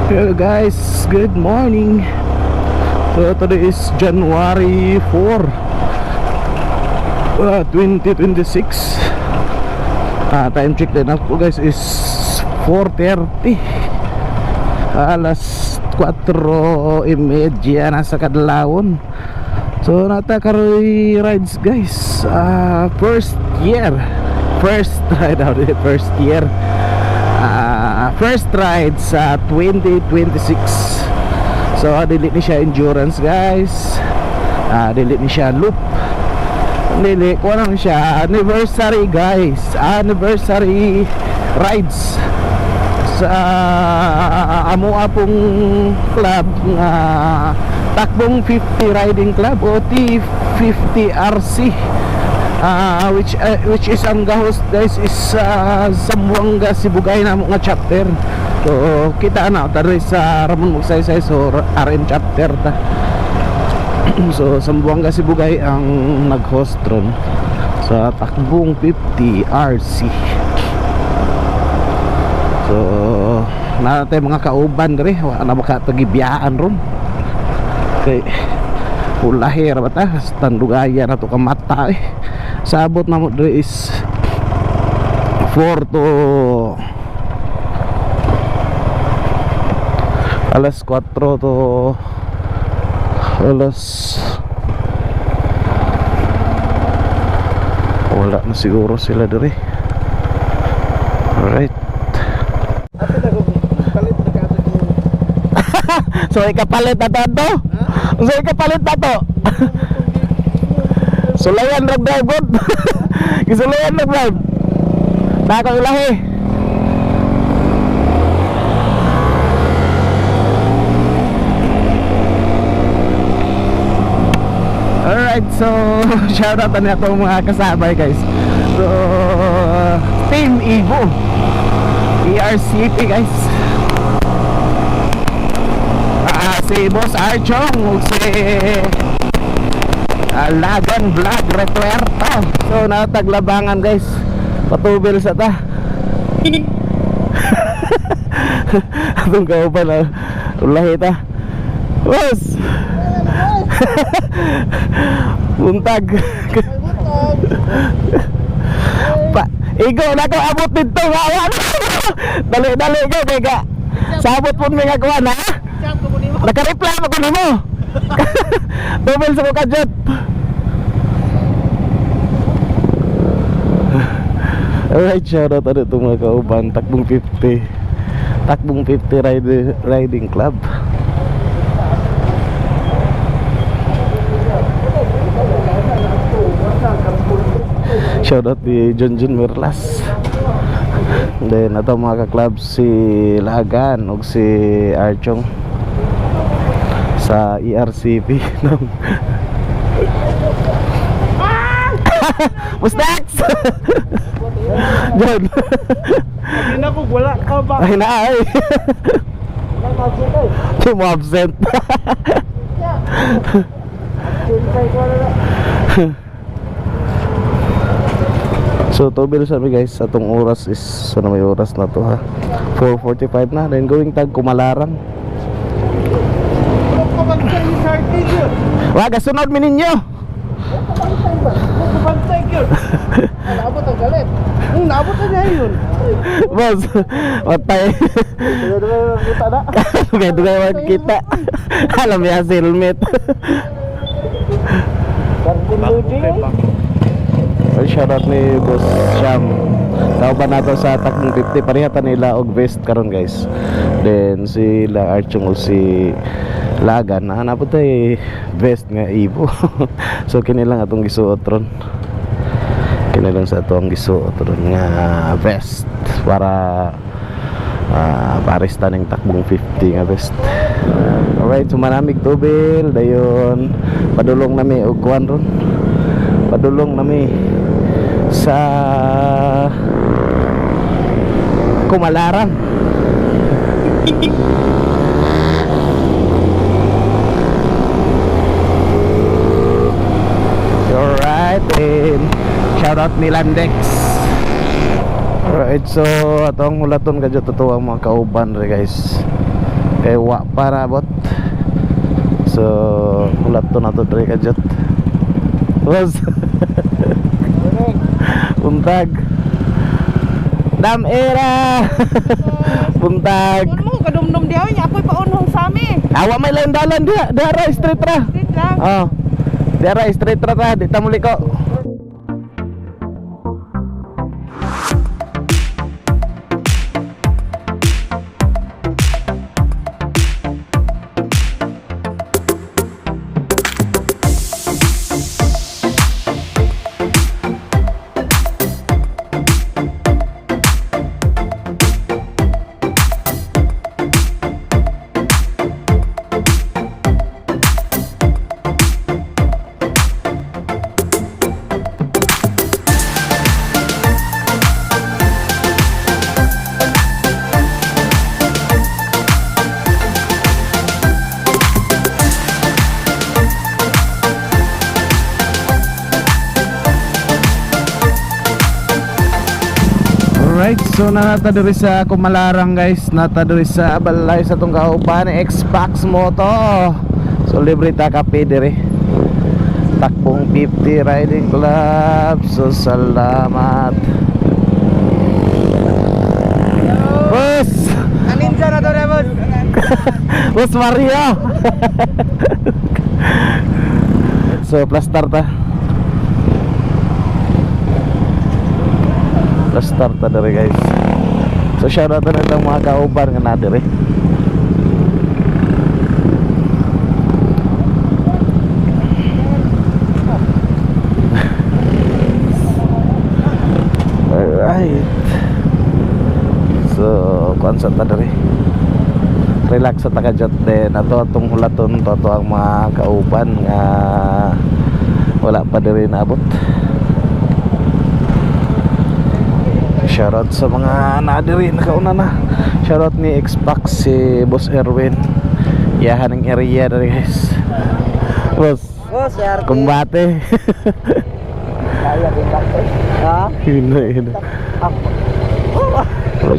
Hello guys, good morning. So today is January 4, 2026. Time check din ako guys is 4:30. Alas 4:30 nasa Kadlawon. So natakaroy rides guys. First ride sa 2026. So dili ni siya endurance guys, dili ni siya loop, dili ko lang siya anniversary guys, anniversary rides sa amo apong club nga takbong 50 riding club o T50 RC. Which is ang gahos guys is Zamboanga Sibugay na mo nga chapter. So kita na tari sa Ramon Magsaysay, so RM chapter ta. So Zamboanga Sibugay ang nag-host ron sa takbong 50 RC. So natay mga kauban diri na makatagibiyaan ron kay ulahir ba ta tandugaya na to kamata sabot na mo dre is 4 to alas 4 to alas wala na siguro sila dre. Alright. So ikapalit na to? So ikapalit na to? Sulayan nag-drive god. Gisulayan nag-drive. Dako ilahi. Alright, so shout out na itong mga kasabay guys. So Team Evo ERCP guys. Si Boss Archong ug si Lagan Vlog Retuerto. So nataglabangan guys, patubil sa ta. Atong kauban na ulahi ta boss. Buntag pa igo na ko abot dito ngayon. Dali ko kaya sabot po may gagawa na. Naka-reply mo ko nimo. Tubil sa mga jet. Alright, shout out na itong mga kauban. Takbong 50 riding club. Shout out ni John Mirlas. Then ato mga ka-club si Lagan ug si Archong sa ERCP no. Mustax. John. Hindi na ko wala ka ba? Ay na ay. Di mo absent. So tubil sabi guys, atong oras is ano may oras na to ha. 4:45 na, then going tag Kumalaran. Wag sunod mi ninyo. Naabot ang galit. Naabot na niya yun. Boss, matay. Dugay kita. Alam ya helmet. Shout out ni Boss Sham. Kauban nato sa takbong 50 parehata nila og vest karon guys. Then sila Archong ug si Lagan na po tayo vest nga Evo. So kinilang atong gisuot ron. Kinilang sa atong gisuot ron nga vest para parista ning takbong 50 nga vest. Alright, so maraming tubil dayon padulong nami og kuan ron. Padulong nami sa Kumalaran. Alright, and shout out ni Landex. Alright, so atong hulaton kadyo totoo ang mga kauban re guys. kay wa para bot. So ulat to na to dre kadyot. Boss. Buntag. Dam era. Buntag. Ano mo kadumdum diaw nya ako'y paunhong sami. Awa may lain dalan dia, dara straight ra. Street lang. Oh. Dara straight ra di ta muli ko. Alright, so nata diri sa Kumalarang guys, nata diri sa balay sa tong kauban Xbox Moto. So libre ta kape diri. Takbong 50 Riding Club. So salamat. Boss! Ninja na to, Rebon. Boss Mario. So plaster ta. Plaster ta diri guys. So shoutout na itong mga kauban nga na diri. Alright. So konsert ta diri. Relax sa takajot din. Ato atong hulaton to ang mga kauban nga wala pa diri naabot. Shoutout sa mga nadiri nakauna na. Shoutout ni Xbox si Boss Erwin. Yahan ng area dari guys. Boss, Boss, yar. kumbate. Kaya din bakit? Ha? Yun.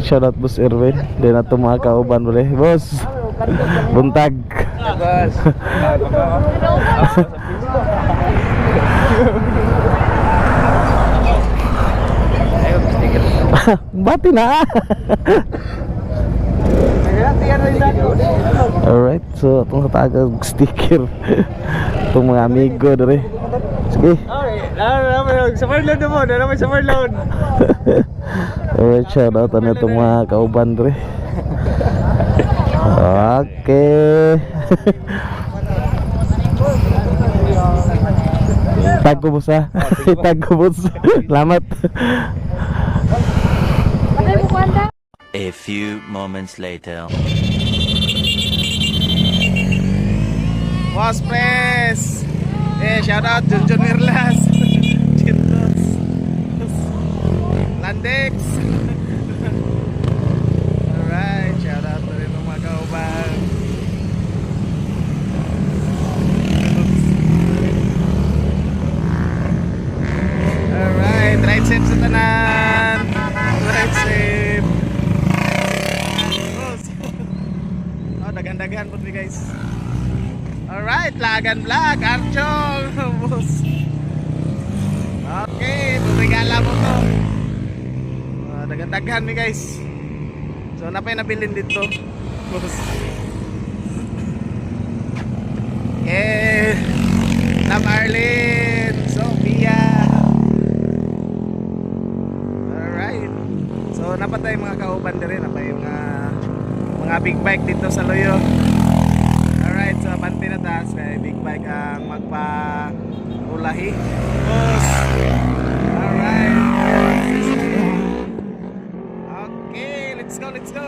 Shoutout Boss Erwin. Di na ito mga kauban boleh. Boss, buntag. Boss. Bati na. Alright, so itong katagag sticker. Itong mga amigo dari. Sige. Sa Marlon mo, naman sa Marlon. Alright, shoutout na itong mga kauban dari. Okay. Tag ko boss ha. Tag ko boss. Salamat. A few moments later. Boss Press. Shoutout Junjun Mirlas. Chintos. Landex. Alright, shoutout na rin ng mga kauban. Alright, right safe sa tanan. Right safe. Oh, dagan-dagan po rin guys. Alright, Lagan Vlog, Archong. Okay, regala mo to. Dagan-dagan mi guys. So napay nabilin dito. Nam Arlene, Sophia. Alright. So napatay mga kauban din, napay mga big bike dito sa Loyo. Alright, so abante na taas kay big bike ang magpa-ulahi. Alright. Okay, let's go, let's go.